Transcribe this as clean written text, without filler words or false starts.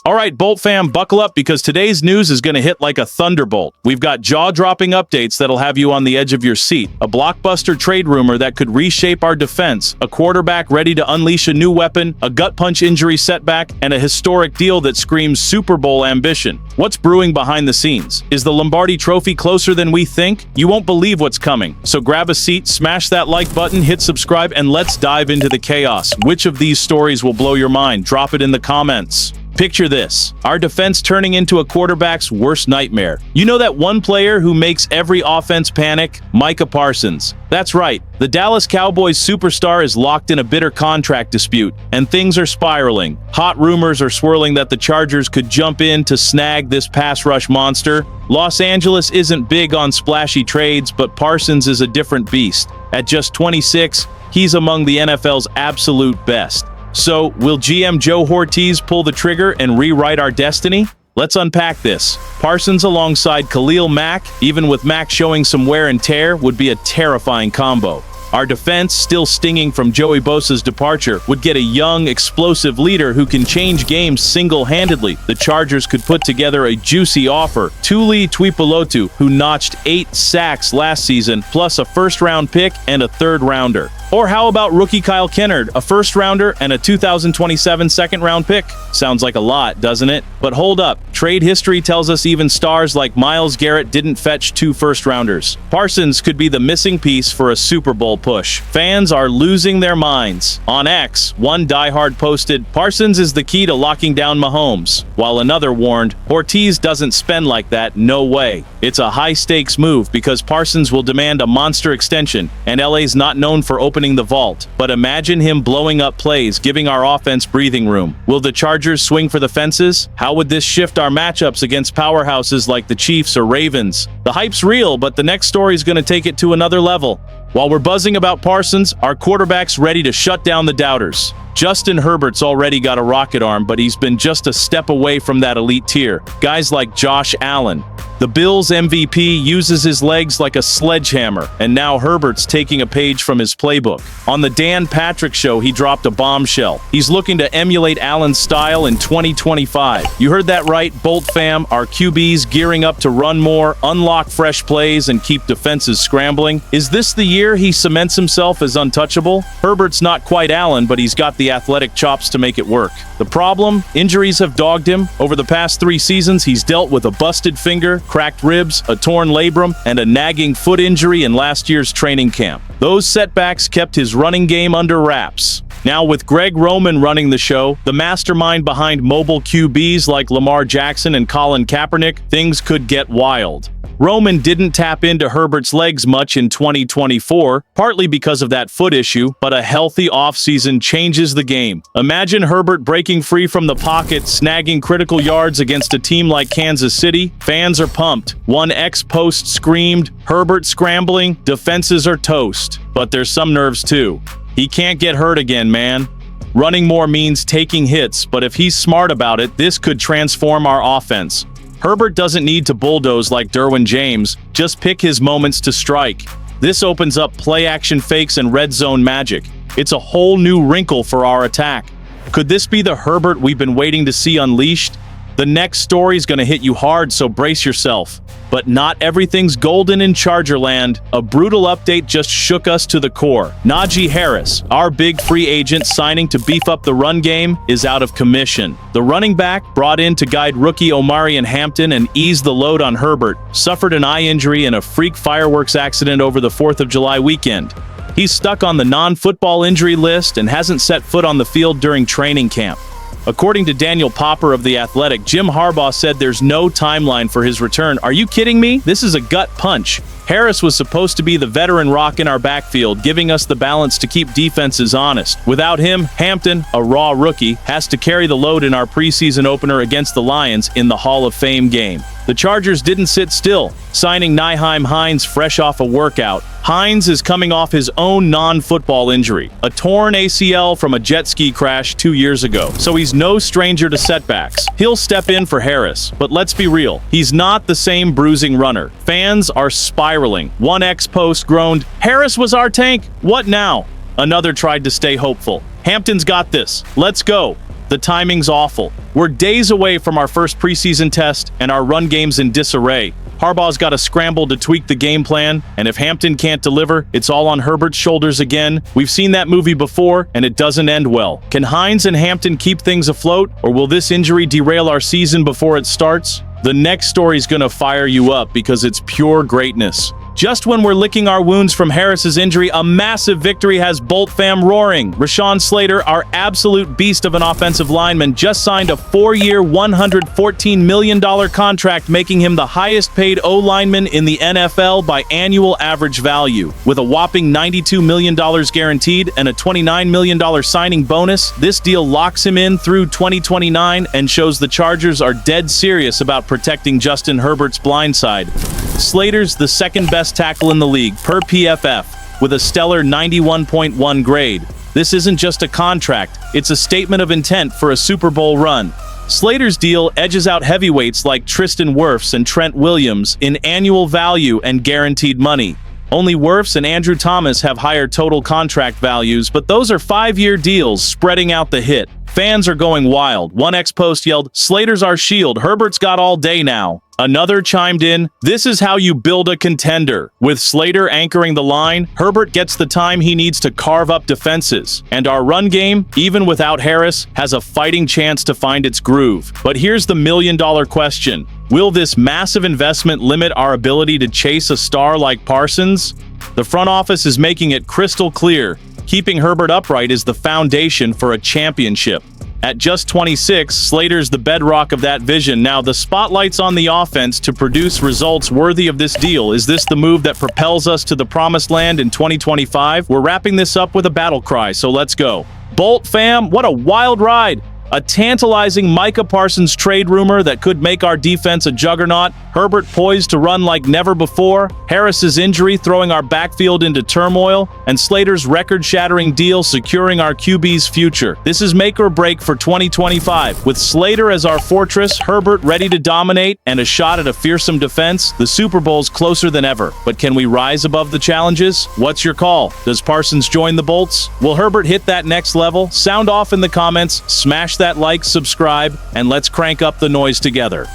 All right, Bolt fam, buckle up because today's news is going to hit like a thunderbolt. We've got jaw-dropping updates that'll have you on the edge of your seat, a blockbuster trade rumor that could reshape our defense, a quarterback ready to unleash a new weapon, a gut punch injury setback, and a historic deal that screams Super Bowl ambition. What's brewing behind the scenes? Is the Lombardi Trophy closer than we think? You won't believe what's coming. So grab a seat, smash that like button, hit subscribe, and let's dive into the chaos. Which of these stories will blow your mind? Drop it in the comments. Picture this, our defense turning into a quarterback's worst nightmare. You know that one player who makes every offense panic? Micah Parsons. That's right, the Dallas Cowboys superstar is locked in a bitter contract dispute, and things are spiraling. Hot rumors are swirling that the Chargers could jump in to snag this pass rush monster. Los Angeles isn't big on splashy trades, but Parsons is a different beast. At just 26, he's among the NFL's absolute best. So, will GM Joe Ortiz pull the trigger and rewrite our destiny? Let's unpack this. Parsons alongside Khalil Mack, even with Mack showing some wear and tear, would be a terrifying combo. Our defense, still stinging from Joey Bosa's departure, would get a young, explosive leader who can change games single-handedly. The Chargers could put together a juicy offer. Tuli Tuipulotu, who notched 8 sacks last season, plus a first-round pick and a third-rounder. Or how about rookie Kyle Kennard, a first-rounder and a 2027 second-round pick? Sounds like a lot, doesn't it? But hold up, trade history tells us even stars like Myles Garrett didn't fetch 2 first-rounders. Parsons could be the missing piece for a Super Bowl push. Fans are losing their minds. On X, one diehard posted, "Parsons is the key to locking down Mahomes," while another warned, "Ortiz doesn't spend like that, no way." It's a high-stakes move because Parsons will demand a monster extension, and LA's not known for opening the vault. But imagine him blowing up plays, giving our offense breathing room. Will the Chargers swing for the fences? How would this shift our matchups against powerhouses like the Chiefs or Ravens? The hype's real, but the next story is going to take it to another level. While we're buzzing about Parsons, our quarterback's ready to shut down the doubters. Justin Herbert's already got a rocket arm, but he's been just a step away from that elite tier. Guys like Josh Allen. The Bills' MVP uses his legs like a sledgehammer, and now Herbert's taking a page from his playbook. On the Dan Patrick Show, he dropped a bombshell. He's looking to emulate Allen's style in 2025. You heard that right, Bolt fam. Our QB's gearing up to run more, unlock fresh plays, and keep defenses scrambling. Is this the year he cements himself as untouchable? Herbert's not quite Allen, but he's got the athletic chops to make it work. The problem? Injuries have dogged him. Over the past 3 seasons, he's dealt with a busted finger, cracked ribs, a torn labrum, and a nagging foot injury in last year's training camp. Those setbacks kept his running game under wraps. Now with Greg Roman running the show, the mastermind behind mobile QBs like Lamar Jackson and Colin Kaepernick, things could get wild. Roman didn't tap into Herbert's legs much in 2024, partly because of that foot issue, but a healthy offseason changes the game. Imagine Herbert breaking free from the pocket, snagging critical yards against a team like Kansas City. Fans are pumped. One ex-post screamed, "Herbert scrambling, defenses are toast." But there's some nerves too. He can't get hurt again, man. Running more means taking hits, but if he's smart about it, this could transform our offense. Herbert doesn't need to bulldoze like Derwin James, just pick his moments to strike. This opens up play-action fakes and red zone magic. It's a whole new wrinkle for our attack. Could this be the Herbert we've been waiting to see unleashed? The next story's gonna hit you hard, so brace yourself. But not everything's golden in Chargerland. A brutal update just shook us to the core. Naji Harris, our big free agent signing to beef up the run game, is out of commission. The running back, brought in to guide rookie Omarion Hampton and ease the load on Herbert, suffered an eye injury in a freak fireworks accident over the 4th of July weekend. He's stuck on the non-football injury list and hasn't set foot on the field during training camp. According to Daniel Popper of The Athletic, Jim Harbaugh said there's no timeline for his return. Are you kidding me? This is a gut punch. Harris was supposed to be the veteran rock in our backfield, giving us the balance to keep defenses honest. Without him, Hampton, a raw rookie, has to carry the load in our preseason opener against the Lions in the Hall of Fame game. The Chargers didn't sit still, signing Nyheim Hines fresh off a workout. Hines is coming off his own non-football injury, a torn ACL from a jet ski crash 2 years ago, so he's no stranger to setbacks. He'll step in for Harris, but let's be real, he's not the same bruising runner. Fans are spiraling. One ex-post groaned, "Harris was our tank, what now?" Another tried to stay hopeful. "Hampton's got this, let's go." The timing's awful. We're days away from our first preseason test, and our run game's in disarray. Harbaugh's got to scramble to tweak the game plan, and if Hampton can't deliver, it's all on Herbert's shoulders again. We've seen that movie before, and it doesn't end well. Can Hines and Hampton keep things afloat, or will this injury derail our season before it starts? The next story's gonna fire you up because it's pure greatness. Just when we're licking our wounds from Harris's injury, a massive victory has Bolt fam roaring. Rashawn Slater, our absolute beast of an offensive lineman, just signed a 4-year, $114 million contract, making him the highest-paid O-lineman in the NFL by annual average value. With a whopping $92 million guaranteed and a $29 million signing bonus, this deal locks him in through 2029 and shows the Chargers are dead serious about protecting Justin Herbert's blindside. Slater's the second-best tackle in the league per PFF, with a stellar 91.1 grade. This isn't just a contract, it's a statement of intent for a Super Bowl run. Slater's deal edges out heavyweights like Tristan Wirfs and Trent Williams in annual value and guaranteed money. Only Wirfs and Andrew Thomas have higher total contract values, but those are 5-year deals spreading out the hit. Fans are going wild. One ex-post yelled, "Slater's our shield, Herbert's got all day now." Another chimed in, "This is how you build a contender." With Slater anchoring the line, Herbert gets the time he needs to carve up defenses. And our run game, even without Harris, has a fighting chance to find its groove. But here's the million-dollar question. Will this massive investment limit our ability to chase a star like Parsons? The front office is making it crystal clear. Keeping Herbert upright is the foundation for a championship. At just 26, Slater's the bedrock of that vision. Now, the spotlight's on the offense to produce results worthy of this deal. Is this the move that propels us to the promised land in 2025? We're wrapping this up with a battle cry, so let's go. Bolt fam, what a wild ride! A tantalizing Micah Parsons trade rumor that could make our defense a juggernaut. Herbert poised to run like never before. Harris's injury throwing our backfield into turmoil. And Slater's record-shattering deal securing our QB's future. This is make or break for 2025. With Slater as our fortress, Herbert ready to dominate, and a shot at a fearsome defense, the Super Bowl's closer than ever. But can we rise above the challenges? What's your call? Does Parsons join the Bolts? Will Herbert hit that next level? Sound off in the comments, smash that like, subscribe, and let's crank up the noise together.